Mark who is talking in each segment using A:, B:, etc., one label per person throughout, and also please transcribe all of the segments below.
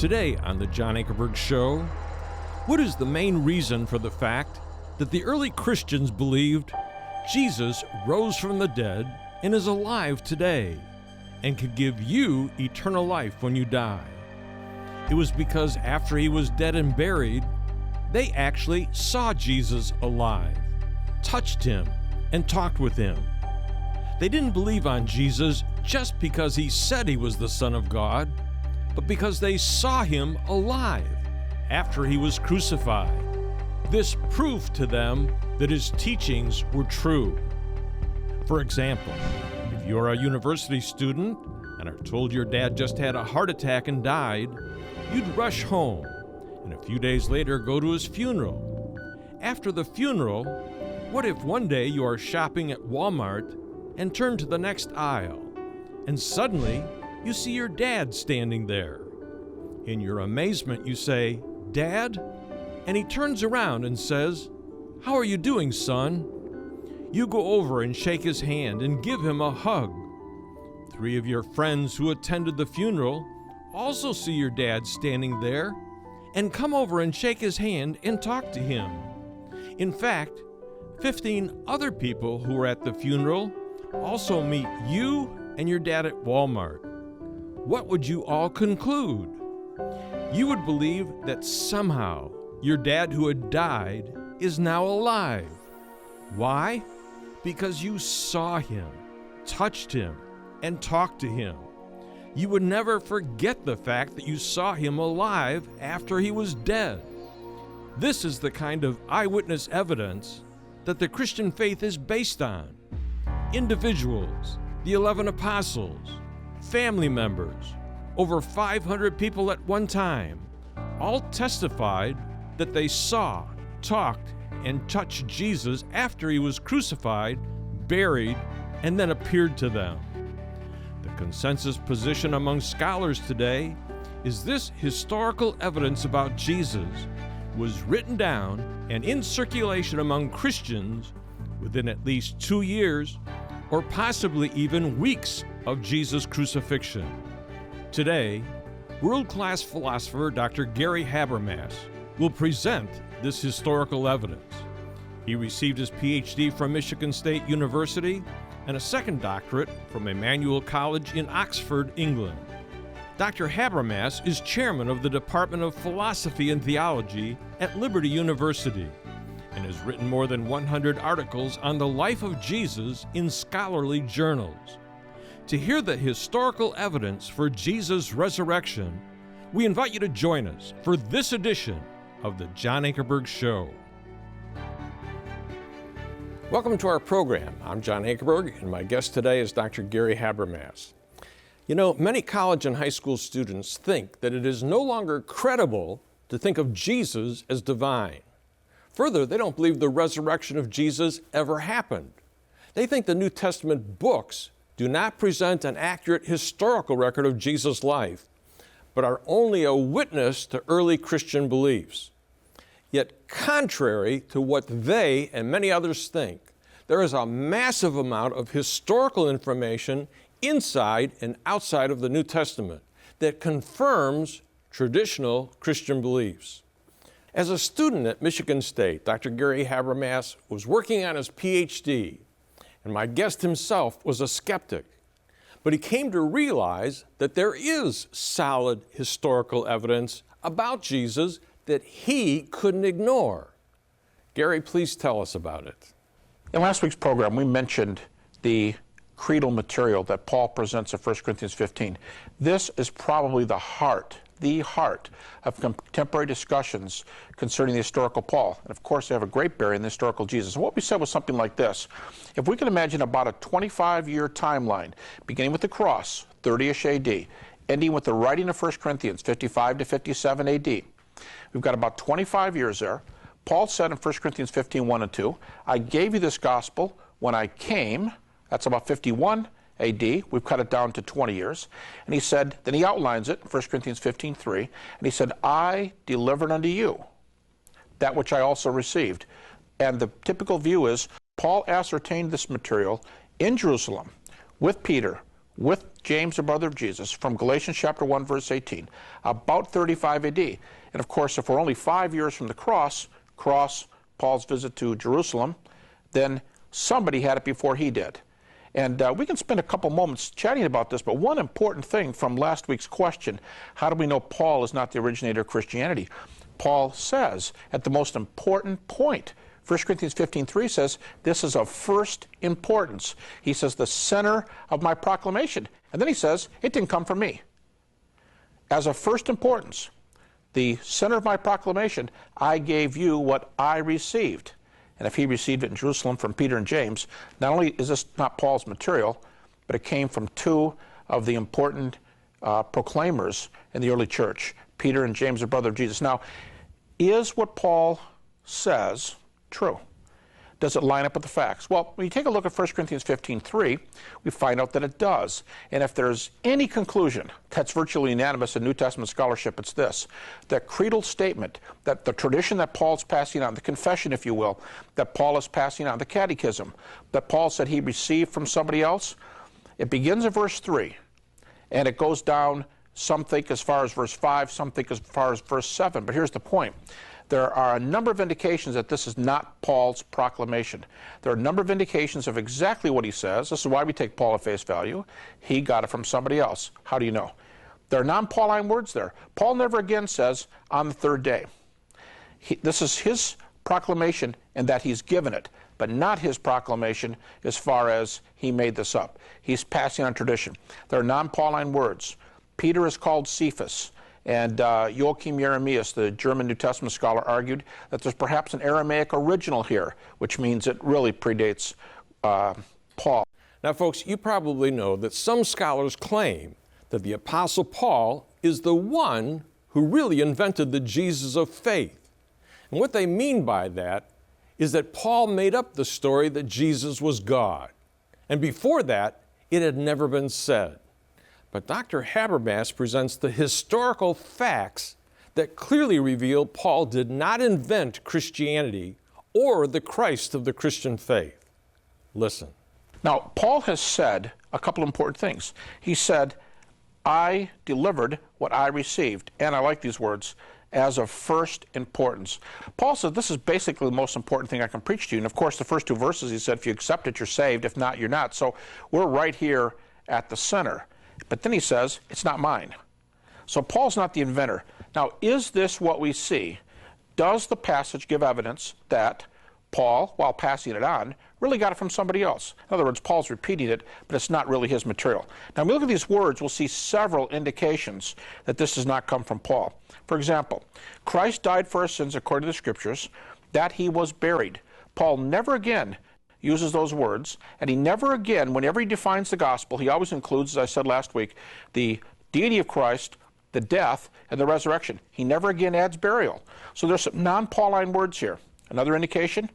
A: Today on the John Ankerberg Show, what is the main reason for the fact that the early Christians believed Jesus rose from the dead and is alive today and could give you eternal life when you die? It was because after he was dead and buried, they actually saw Jesus alive, touched him, and talked with him. They didn't believe on Jesus just because he said he was the Son of God, but because they saw him alive after he was crucified. This proved to them that his teachings were true. For example, if you're a university student and are told your dad just had a heart attack and died, you'd rush home and a few days later go to his funeral. After the funeral, what if one day you are shopping at Walmart and turn to the next aisle, and suddenly you see your dad standing there? In your amazement, you say, "Dad?" And he turns around and says, "How are you doing, son?" You go over and shake his hand and give him a hug. 3 of your friends who attended the funeral also see your dad standing there and come over and shake his hand and talk to him. In fact, 15 other people who were at the funeral also meet you and your dad at Walmart. What would you all conclude? You would believe that somehow your dad who had died is now alive. Why? Because you saw him, touched him, and talked to him. You would never forget the fact that you saw him alive after he was dead. This is the kind of eyewitness evidence that the Christian faith is based on. Individuals, the 11 apostles, family members, over 500 people at one time, all testified that they saw, talked, and touched Jesus after he was crucified, buried, and then appeared to them. The consensus position among scholars today is this historical evidence about Jesus was written down and in circulation among Christians within at least 2 years or possibly even weeks of Jesus' crucifixion. Today, world-class philosopher Dr. Gary Habermas will present this historical evidence. He received his PhD from Michigan State University and a second doctorate from Emmanuel College in Oxford, England. Dr. Habermas is chairman of the Department of Philosophy and Theology at Liberty University and has written more than 100 articles on the life of Jesus in scholarly journals. To hear the historical evidence for Jesus' resurrection, we invite you to join us for this edition of the John Ankerberg Show. Welcome to our program. I'm John Ankerberg, and my guest today is Dr. Gary Habermas. You know, many college and high school students think that it is no longer credible to think of Jesus as divine. Further, they don't believe the resurrection of Jesus ever happened. They think the New Testament books do not present an accurate historical record of Jesus' life, but are only a witness to early Christian beliefs. Yet, contrary to what they and many others think, there is a massive amount of historical information inside and outside of the New Testament that confirms traditional Christian beliefs. As a student at Michigan State, Dr. Gary Habermas was working on his PhD, and my guest himself was a skeptic. But he came to realize that there is solid historical evidence about Jesus that he couldn't ignore. Gary, please tell us about it.
B: In last week's program, we mentioned the creedal material that Paul presents in 1 Corinthians 15. This is probably the heart of contemporary discussions concerning the historical Paul. And of course, they have a great bearing in the historical Jesus. And what we said was something like this. If we can imagine about a 25-year timeline, beginning with the cross, 30-ish AD, ending with the writing of 1 Corinthians, 55 to 57 AD, we've got about 25 years there. Paul said in 1 Corinthians 15, 1 and 2, I gave you this gospel when I came. That's about 51 AD. We've cut it down to 20 years. And he said, then he outlines it in 1 Corinthians 15, 3, and he said, I delivered unto you that which I also received. And the typical view is Paul ascertained this material in Jerusalem with Peter, with James, the brother of Jesus, from Galatians chapter 1, verse 18, about 35 AD. And of course, if we're only 5 years from the cross, Paul's visit to Jerusalem, then somebody had it before he did. And we can spend a couple moments chatting about this, but one important thing from last week's question, how do we know Paul is not the originator of Christianity? Paul says, at the most important point, 1 Corinthians 15:3 says, this is of first importance. He says, the center of my proclamation. And then he says, it didn't come from me. As of first importance, the center of my proclamation, I gave you what I received. And if he received it in Jerusalem from Peter and James, not only is this not Paul's material, but it came from two of the important proclaimers in the early church, Peter and James, the brother of Jesus. Now, is what Paul says true? Does it line up with the facts? Well, when you take a look at 1 Corinthians 15:3, we find out that it does. And if there's any conclusion that's virtually unanimous in New Testament scholarship, it's this: that creedal statement, that the tradition that Paul's passing on, the confession, if you will, that Paul is passing on, the catechism, that Paul said he received from somebody else, it begins at verse 3, and it goes down, some think as far as verse 5, some think as far as verse 7. But here's the point. There are a number of indications that this is not Paul's proclamation. There are a number of indications of exactly what he says. This is why we take Paul at face value. He got it from somebody else. How do you know? There are non-Pauline words there. Paul never again says, on the third day. This is his proclamation in that he's given it, but not his proclamation as far as he made this up. He's passing on tradition. There are non-Pauline words. Peter is called Cephas. And Joachim Jeremias, the German New Testament scholar, argued that there's perhaps an Aramaic original here, which means it really predates Paul.
A: Now, folks, you probably know that some scholars claim that the Apostle Paul is the one who really invented the Jesus of faith. And what they mean by that is that Paul made up the story that Jesus was God. And before that, it had never been said. But Dr. Habermas presents the historical facts that clearly reveal Paul did not invent Christianity or the Christ of the Christian faith. Listen.
B: Now, Paul has said a couple important things. He said, I delivered what I received, and I like these words, as of first importance. Paul said this is basically the most important thing I can preach to you. And of course, the first two verses, he said, if you accept it, you're saved. If not, you're not. So we're right here at the center. But then he says, it's not mine. So Paul's not the inventor. Now, is this what we see? Does the passage give evidence that Paul, while passing it on, really got it from somebody else? In other words, Paul's repeating it, but it's not really his material. Now, when we look at these words, we'll see several indications that this does not come from Paul. For example, Christ died for our sins according to the Scriptures, that he was buried. Paul never again uses those words, and he never again, whenever he defines the gospel, he always includes, as I said last week, the deity of Christ, the death, and the resurrection. He never again adds burial. So there's some non-Pauline words here. Another indication,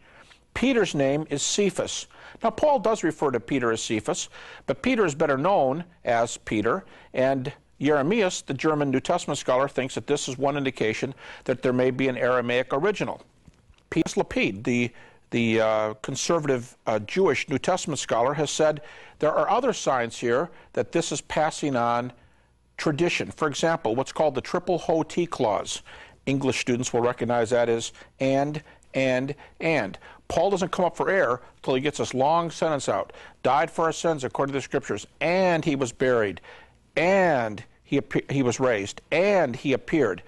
B: Peter's name is Cephas. Now, Paul does refer to Peter as Cephas, but Peter is better known as Peter, and Jeremias, the German New Testament scholar, thinks that this is one indication that there may be an Aramaic original. P.S. Lapide, the conservative Jewish New Testament scholar, has said there are other signs here that this is passing on tradition. For example, what's called the triple ho-ti clause. English students will recognize that as and. Paul doesn't come up for air until he gets this long sentence out. Died for our sins according to the Scriptures, and he was buried, and he was raised, and he appeared.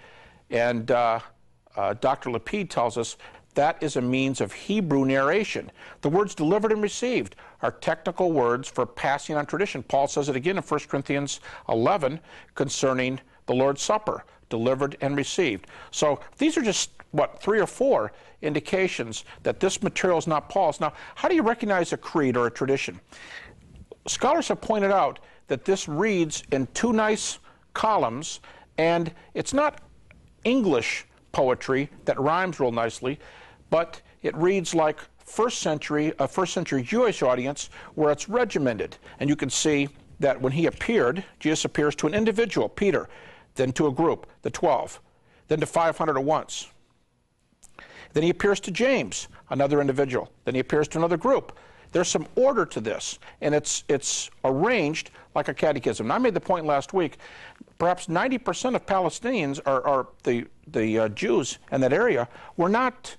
B: And Dr. Lapide tells us that is a means of Hebrew narration. The words delivered and received are technical words for passing on tradition. Paul says it again in 1 Corinthians 11 concerning the Lord's Supper, delivered and received. So these are just, 3 or 4 indications that this material is not Paul's. Now, how do you recognize a creed or a tradition? Scholars have pointed out that this reads in 2 nice columns, and it's not English poetry that rhymes real nicely, but it reads like a first century Jewish audience where it's regimented. And you can see that when he appeared, Jesus appears to an individual, Peter, then to a group, the 12, then to 500 at once. Then he appears to James, another individual. Then he appears to another group. There's some order to this, and it's arranged like a catechism. And I made the point last week, perhaps 90% of Palestinians, or the Jews in that area, were not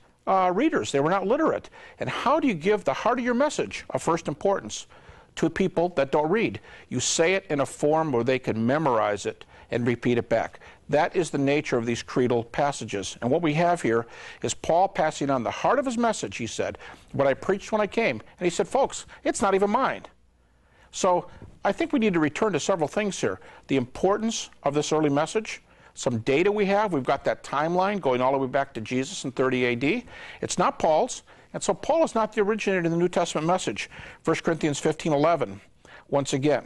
B: readers. They were not literate. And how do you give the heart of your message of first importance to people that don't read? You say it in a form where they can memorize it and repeat it back. That is the nature of these creedal passages. And what we have here is Paul passing on the heart of his message, he said, what I preached when I came. And he said, folks, it's not even mine. So I think we need to return to several things here. The importance of this early message, some data we have. We've got that timeline going all the way back to Jesus in 30 AD. It's not Paul's. And so Paul is not the originator of the New Testament message. 1 Corinthians 15:11, once again.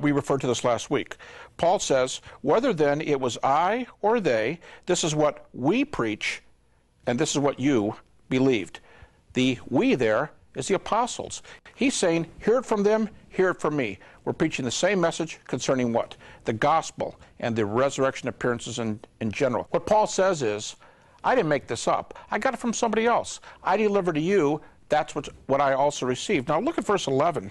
B: We referred to this last week. Paul says, whether then it was I or they, this is what we preach, and this is what you believed. The we there is the apostles. He's saying, hear it from them, hear it from me. We're preaching the same message concerning what? The gospel and the resurrection appearances in general. What Paul says is, I didn't make this up. I got it from somebody else. I delivered to you. That's what I also received. Now look at verse 11.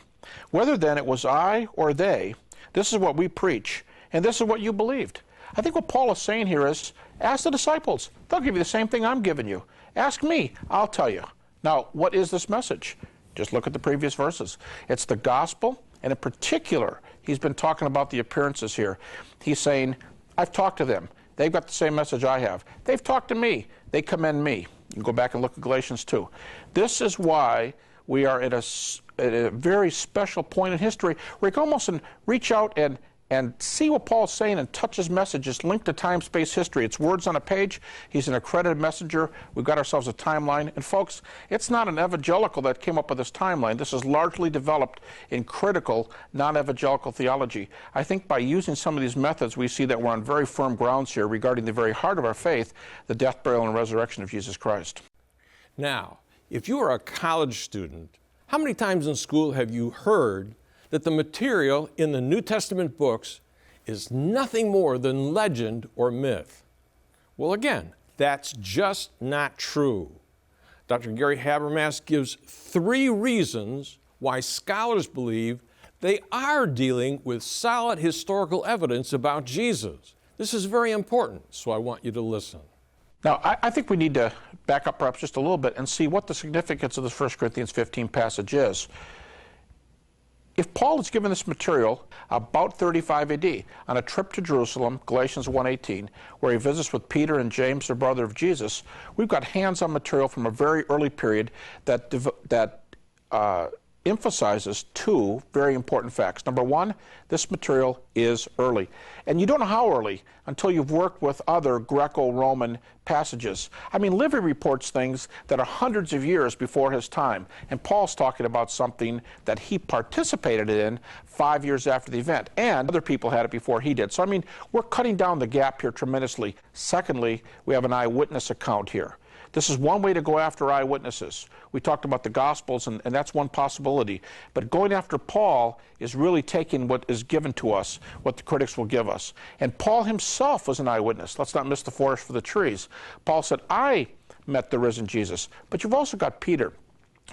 B: Whether then it was I or they, this is what we preach, and this is what you believed. I think what Paul is saying here is, ask the disciples. They'll give you the same thing I'm giving you. Ask me. I'll tell you. Now, what is this message? Just look at the previous verses. It's the gospel, and in particular, he's been talking about the appearances here. He's saying, I've talked to them. They've got the same message I have. They've talked to me. They commend me. You can go back and look at Galatians 2. This is why we are at a very special point in history where you can almost reach out and see what Paul's saying and touch his message. It's linked to time, space, history. It's words on a page. He's an accredited messenger. We've got ourselves a timeline. And folks, it's not an evangelical that came up with this timeline. This is largely developed in critical, non-evangelical theology. I think by using some of these methods, we see that we're on very firm grounds here regarding the very heart of our faith, the death, burial, and resurrection of Jesus Christ.
A: Now, if you are a college student, how many times in school have you heard that the material in the New Testament books is nothing more than legend or myth? Well, again, that's just not true. Dr. Gary Habermas gives 3 reasons why scholars believe they are dealing with solid historical evidence about Jesus. This is very important, so I want you to listen.
B: Now, I think we need to back up perhaps just a little bit and see what the significance of this 1 Corinthians 15 passage is. If Paul is given this material about 35 AD on a trip to Jerusalem, Galatians 1:18, where he visits with Peter and James, the brother of Jesus, we've got hands-on material from a very early period that emphasizes 2 very important facts. Number 1, this material is early. And you don't know how early until you've worked with other Greco-Roman passages. I mean, Livy reports things that are hundreds of years before his time. And Paul's talking about something that he participated in 5 years after the event. And other people had it before he did. So, I mean, we're cutting down the gap here tremendously. Secondly, we have an eyewitness account here. This is one way to go after eyewitnesses. We talked about the Gospels, and that's one possibility. But going after Paul is really taking what is given to us, what the critics will give us. And Paul himself was an eyewitness. Let's not miss the forest for the trees. Paul said, I met the risen Jesus. But you've also got Peter.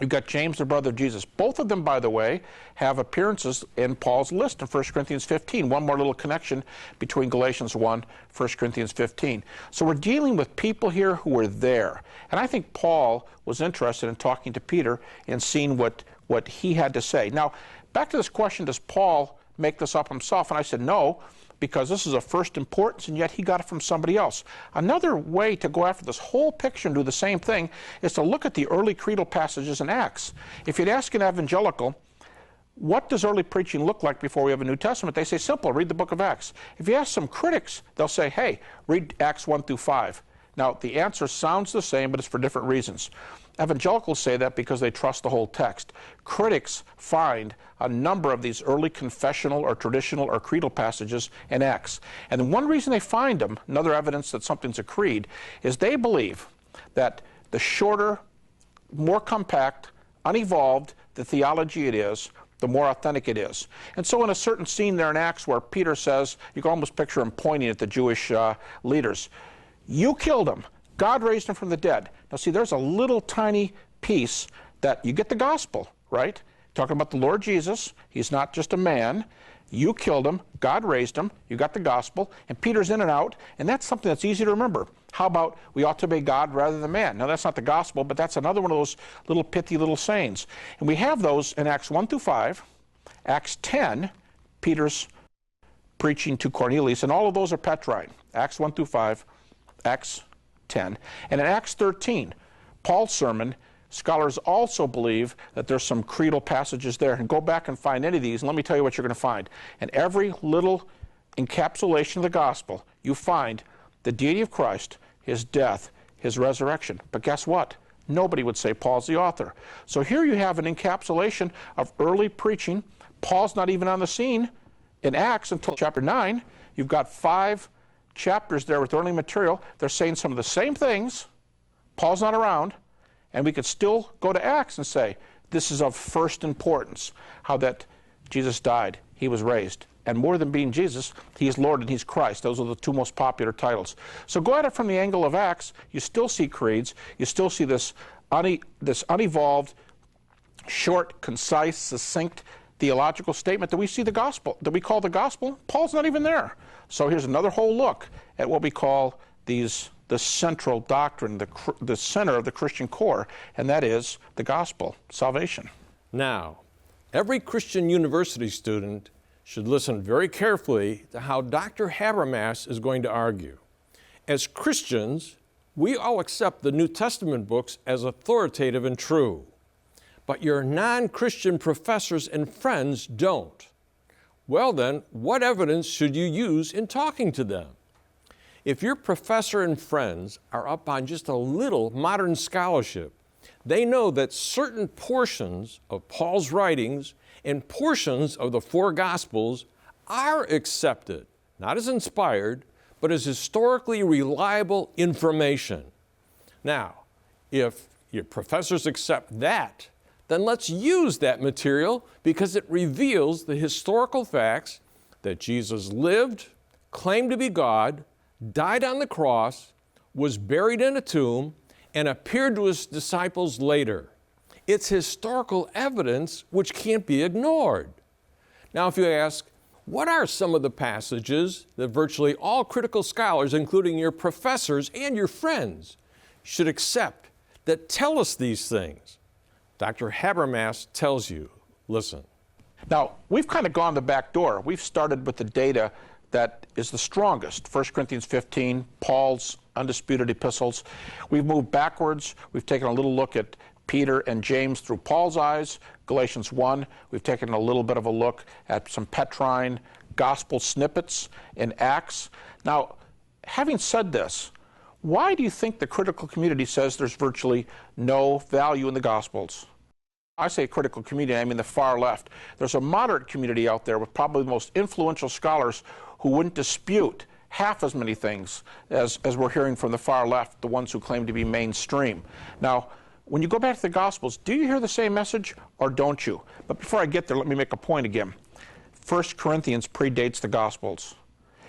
B: You've got James, the brother of Jesus. Both of them, by the way, have appearances in Paul's list in 1 Corinthians 15. One more little connection between Galatians 1, 1 Corinthians 15. So we're dealing with people here who were there. And I think Paul was interested in talking to Peter and seeing what he had to say. Now, back to this question, does Paul make this up himself? And I said no, because this is of first importance, and yet he got it from somebody else. Another way to go after this whole picture and do the same thing is to look at the early creedal passages in Acts. If you'd ask an evangelical, what does early preaching look like before we have a New Testament? They say, simple, read the book of Acts. If you ask some critics, they'll say, hey, read Acts 1 through 5. Now, the answer sounds the same, but it's for different reasons. Evangelicals say that because they trust the whole text. Critics find a number of these early confessional or traditional or creedal passages in Acts. And the one reason they find them, another evidence that something's a creed, is they believe that the shorter, more compact, unevolved the theology it is, the more authentic it is. And so in a certain scene there in Acts where Peter says, you can almost picture him pointing at the Jewish leaders, you killed him. God raised him from the dead. Now see, there's a little tiny piece that you get the gospel, right? Talking about the Lord Jesus. He's not just a man. You killed him. God raised him. You got the gospel. And Peter's in and out. And that's something that's easy to remember. How about we ought to obey God rather than man? Now, that's not the gospel, but that's another one of those little pithy little sayings. And we have those in Acts 1 through 5, Acts 10, Peter's preaching to Cornelius, and all of those are Petrine. Acts 1 through 5, Acts 10. And in Acts 13, Paul's sermon, scholars also believe that there's some creedal passages there. And go back and find any of these, and let me tell you what you're going to find. In every little encapsulation of the gospel, you find the deity of Christ, his death, his resurrection. But guess what? Nobody would say Paul's the author. So here you have an encapsulation of early preaching. Paul's not even on the scene in Acts until chapter 9. You've got 5 chapters there with early material. They're saying some of the same things. Paul's not around. And we could still go to Acts and say, this is of first importance, how that Jesus died, he was raised. And more than being Jesus, he is Lord and he's Christ. Those are the 2 most popular titles. So go at it from the angle of Acts. You still see creeds. You still see this unevolved, short, concise, succinct theological statement that we see the gospel, that we call the gospel. Paul's not even there. So here's another whole look at what we call the central doctrine, the center of the Christian core, and that is the gospel, salvation.
A: Now, every Christian university student should listen very carefully to how Dr. Habermas is going to argue. As Christians, we all accept the New Testament books as authoritative and true, but your non-Christian professors and friends don't. Well then, what evidence should you use in talking to them? If your professor and friends are up on just a little modern scholarship, they know that certain portions of Paul's writings and portions of the 4 Gospels are accepted, not as inspired, but as historically reliable information. Now, if your professors accept that, then let's use that material because it reveals the historical facts that Jesus lived, claimed to be God, died on the cross, was buried in a tomb, and appeared to his disciples later. It's historical evidence which can't be ignored. Now, if you ask, what are some of the passages that virtually all critical scholars, including your professors and your friends, should accept that tell us these things? Dr. Habermas tells you, listen.
B: Now, we've kind of gone the back door. We've started with the data that is the strongest, 1 Corinthians 15, Paul's undisputed epistles. We've moved backwards. We've taken a little look at Peter and James through Paul's eyes, Galatians 1. We've taken a little bit of a look at some Petrine gospel snippets in Acts. Now, having said this, why do you think the critical community says there's virtually no value in the Gospels? I say critical community, I mean the far left. There's a moderate community out there with probably the most influential scholars who wouldn't dispute half as many things as we're hearing from the far left, the ones who claim to be mainstream. Now, when you go back to the Gospels, do you hear the same message or don't you? But before I get there, let me make a point again. 1 Corinthians predates the Gospels.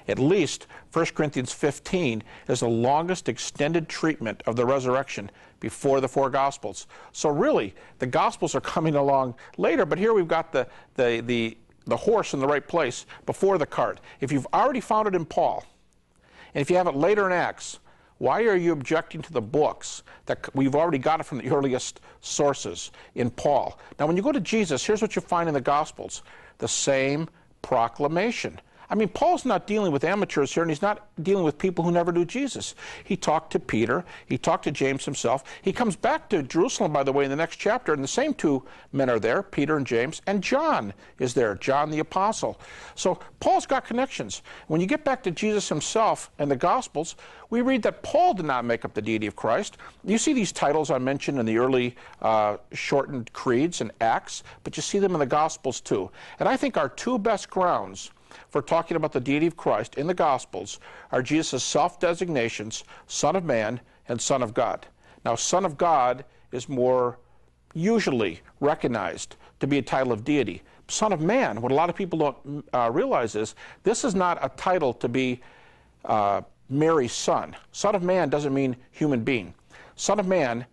B: At least 1 Corinthians 15 is the longest extended treatment of the resurrection before the 4 Gospels. So really, the Gospels are coming along later, but here we've got the horse in the right place before the cart. If you've already found it in Paul, and if you have it later in Acts, why are you objecting to the books that we've already got it from the earliest sources in Paul? Now, when you go to Jesus, here's what you find in the Gospels: the same proclamation. I mean, Paul's not dealing with amateurs here, and he's not dealing with people who never knew Jesus. He talked to Peter. He talked to James himself. He comes back to Jerusalem, by the way, in the next chapter, and the same 2 men are there, Peter and James, and John is there, John the Apostle. So Paul's got connections. When you get back to Jesus himself and the Gospels, we read that Paul did not make up the deity of Christ. You see these titles I mentioned in the early shortened creeds and Acts, but you see them in the Gospels too. And I think our 2 best grounds for talking about the deity of Christ in the Gospels are Jesus' self-designations, Son of Man and Son of God. Now, Son of God is more usually recognized to be a title of deity. Son of Man, what a lot of people don't realize is this is not a title to be Mary's son. Son of Man doesn't mean human being. Son of Man,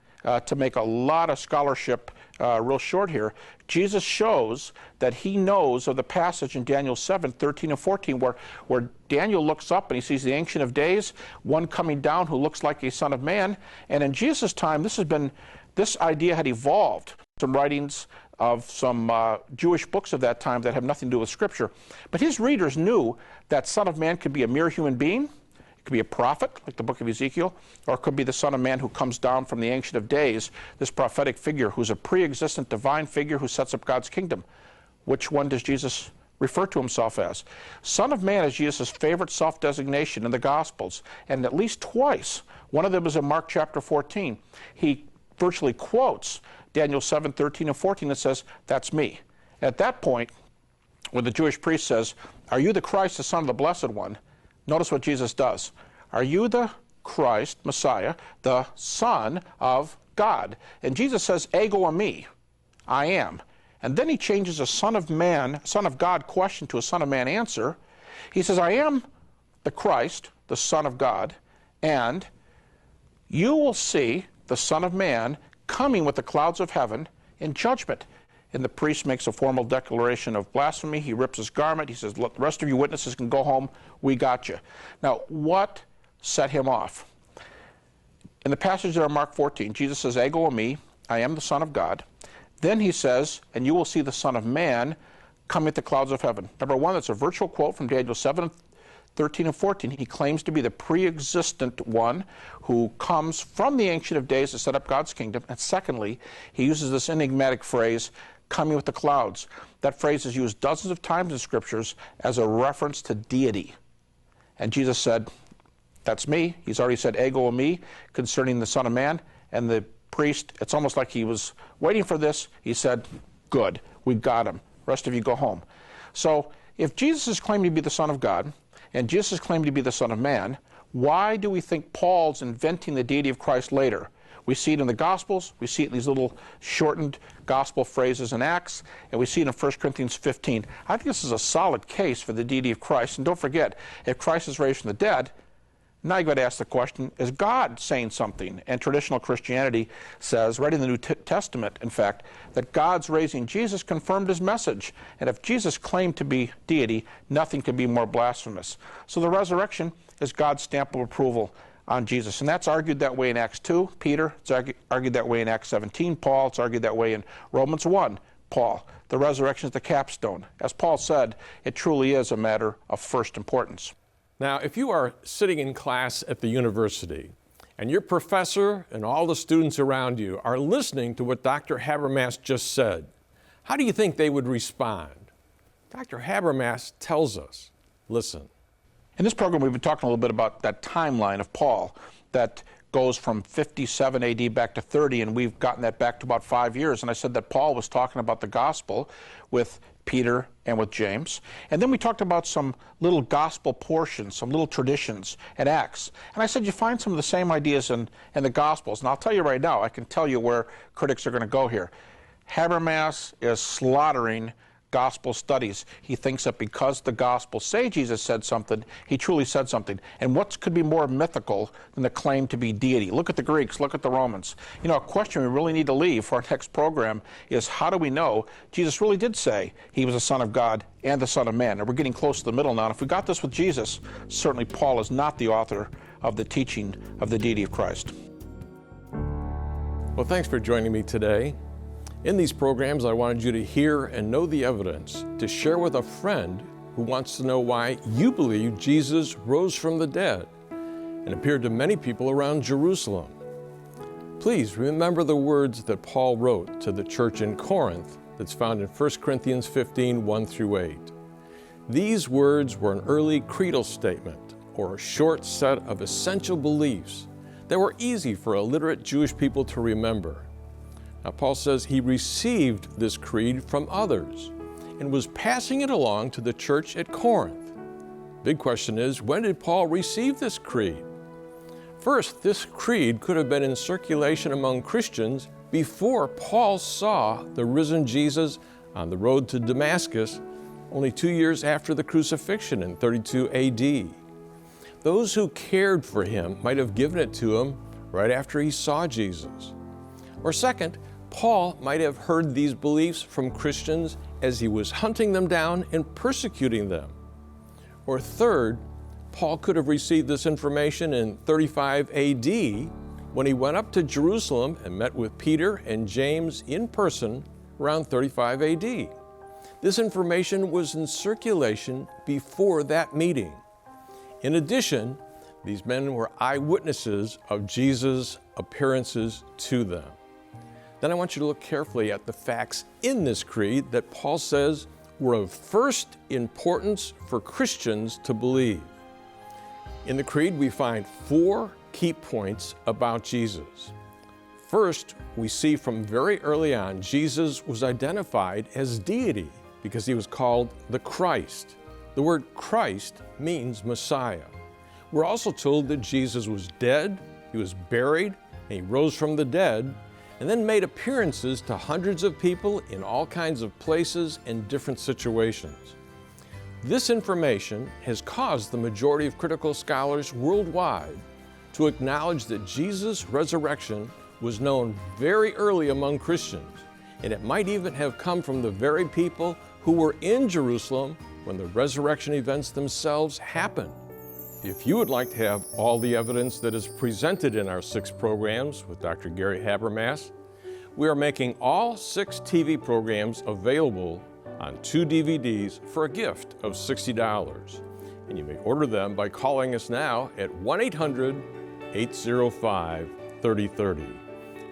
B: to make a lot of scholarship real short here, Jesus shows that he knows of the passage in Daniel 7, 13 and 14, where Daniel looks up and he sees the Ancient of Days, one coming down who looks like a son of man. And in Jesus' time, this idea had evolved. Some writings of some Jewish books of that time that have nothing to do with Scripture. But his readers knew that Son of Man could be a mere human being, it could be a prophet, like the book of Ezekiel, or it could be the Son of Man who comes down from the Ancient of Days, this prophetic figure who's a pre-existent divine figure who sets up God's kingdom. Which one does Jesus refer to himself as? Son of Man is Jesus' favorite self-designation in the Gospels, and at least twice, one of them is in Mark chapter 14, he virtually quotes Daniel 7, 13 and 14 that says, "That's me." At that point, when the Jewish priest says, "Are you the Christ, the Son of the Blessed One?" Notice what Jesus does. "Are you the Christ, Messiah, the Son of God?" And Jesus says, "Ego eimi," I am. And then he changes a Son of Man, Son of God question to a Son of Man answer. He says, "I am the Christ, the Son of God, and you will see the Son of Man coming with the clouds of heaven in judgment." And the priest makes a formal declaration of blasphemy. He rips his garment. He says, "Look, the rest of you witnesses can go home. We got you." Now, what set him off? In the passage there in Mark 14, Jesus says, "Ego eimi, I am the Son of God." Then he says, "And you will see the Son of Man coming with the clouds of heaven." Number one, that's a virtual quote from Daniel 7, 13 and 14. He claims to be the pre-existent one who comes from the Ancient of Days to set up God's kingdom. And secondly, he uses this enigmatic phrase, "coming with the clouds." That phrase is used dozens of times in Scriptures as a reference to deity. And Jesus said, "That's me." He's already said, "Ego eimi," concerning the Son of Man. And the priest, it's almost like he was waiting for this. He said, "Good, we got him. Rest of you go home." So if Jesus is claiming to be the Son of God, and Jesus claimed to be the Son of Man, why do we think Paul's inventing the deity of Christ later? We see it in the Gospels, we see it in these little shortened gospel phrases in Acts, and we see it in 1 Corinthians 15. I think this is a solid case for the deity of Christ. And don't forget, if Christ is raised from the dead, now you've got to ask the question, is God saying something? And traditional Christianity says, right in the New Testament, in fact, that God's raising Jesus confirmed his message. And if Jesus claimed to be deity, nothing could be more blasphemous. So the resurrection is God's stamp of approval on Jesus. And that's argued that way in Acts 2, Peter. It's argued that way in Acts 17, Paul. It's argued that way in Romans 1, Paul. The resurrection is the capstone. As Paul said, it truly is a matter of first importance.
A: Now, if you are sitting in class at the university and your professor and all the students around you are listening to what Dr. Habermas just said, how do you think they would respond? Dr. Habermas tells us, listen.
B: In this program, we've been talking a little bit about that timeline of Paul that goes from 57 AD back to 30, and we've gotten that back to about 5 years. And I said that Paul was talking about the gospel with Peter and with James. And then we talked about some little gospel portions, some little traditions in Acts. And I said you find some of the same ideas in the Gospels. And I'll tell you right now, I can tell you where critics are going to go here. Habermas is slaughtering gospel studies. He thinks that because the Gospels say Jesus said something, he truly said something. And what could be more mythical than the claim to be deity? Look at the Greeks, look at the Romans. You know, a question we really need to leave for our next program is, how do we know Jesus really did say he was the Son of God and the Son of Man? And we're getting close to the middle now. And if we got this with Jesus, certainly Paul is not the author of the teaching of the deity of Christ.
A: Well, thanks for joining me today. In these programs, I wanted you to hear and know the evidence, to share with a friend who wants to know why you believe Jesus rose from the dead and appeared to many people around Jerusalem. Please remember the words that Paul wrote to the church in Corinth that's found in 1 Corinthians 15, 1 through 8. These words were an early creedal statement, or a short set of essential beliefs that were easy for illiterate Jewish people to remember. Now, Paul says he received this creed from others and was passing it along to the church at Corinth. Big question is, when did Paul receive this creed? First, this creed could have been in circulation among Christians before Paul saw the risen Jesus on the road to Damascus, only 2 years after the crucifixion in 32 AD. Those who cared for him might have given it to him right after he saw Jesus. Or second, Paul might have heard these beliefs from Christians as he was hunting them down and persecuting them. Or third, Paul could have received this information in 35 AD when he went up to Jerusalem and met with Peter and James in person around 35 AD. This information was in circulation before that meeting. In addition, these men were eyewitnesses of Jesus' appearances to them. Then I want you to look carefully at the facts in this creed that Paul says were of first importance for Christians to believe. In the creed, we find 4 key points about Jesus. First, we see from very early on, Jesus was identified as deity because he was called the Christ. The word Christ means Messiah. We're also told that Jesus was dead, he was buried, and he rose from the dead, and then made appearances to hundreds of people in all kinds of places and different situations. This information has caused the majority of critical scholars worldwide to acknowledge that Jesus' resurrection was known very early among Christians, and it might even have come from the very people who were in Jerusalem when the resurrection events themselves happened. If you would like to have all the evidence that is presented in our 6 programs with Dr. Gary Habermas, we are making all 6 TV programs available on 2 DVDs for a gift of $60. And you may order them by calling us now at 1-800-805-3030.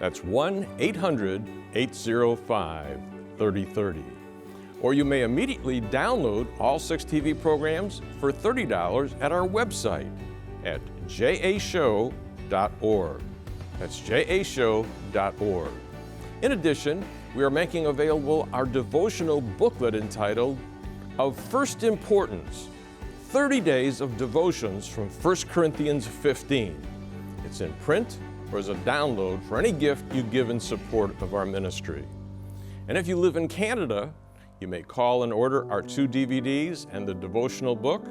A: That's 1-800-805-3030. Or you may immediately download all 6 TV programs for $30 at our website at jashow.org. That's jashow.org. In addition, we are making available our devotional booklet entitled Of First Importance, 30 Days of Devotions from 1 Corinthians 15. It's in print or as a download for any gift you give in support of our ministry. And if you live in Canada, you may call and order our 2 DVDs and the devotional book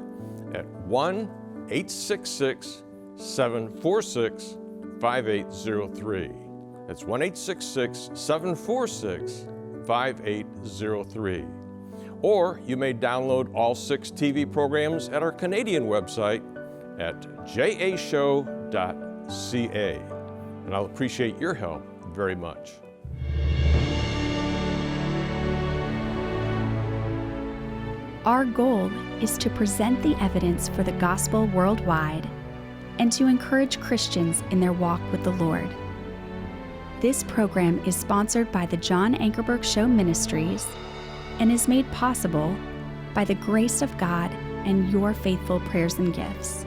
A: at 1-866-746-5803. That's 1-866-746-5803. Or you may download all 6 TV programs at our Canadian website at jashow.ca. And I'll appreciate your help very much.
C: Our goal is to present the evidence for the gospel worldwide and to encourage Christians in their walk with the Lord. This program is sponsored by the John Ankerberg Show Ministries and is made possible by the grace of God and your faithful prayers and gifts.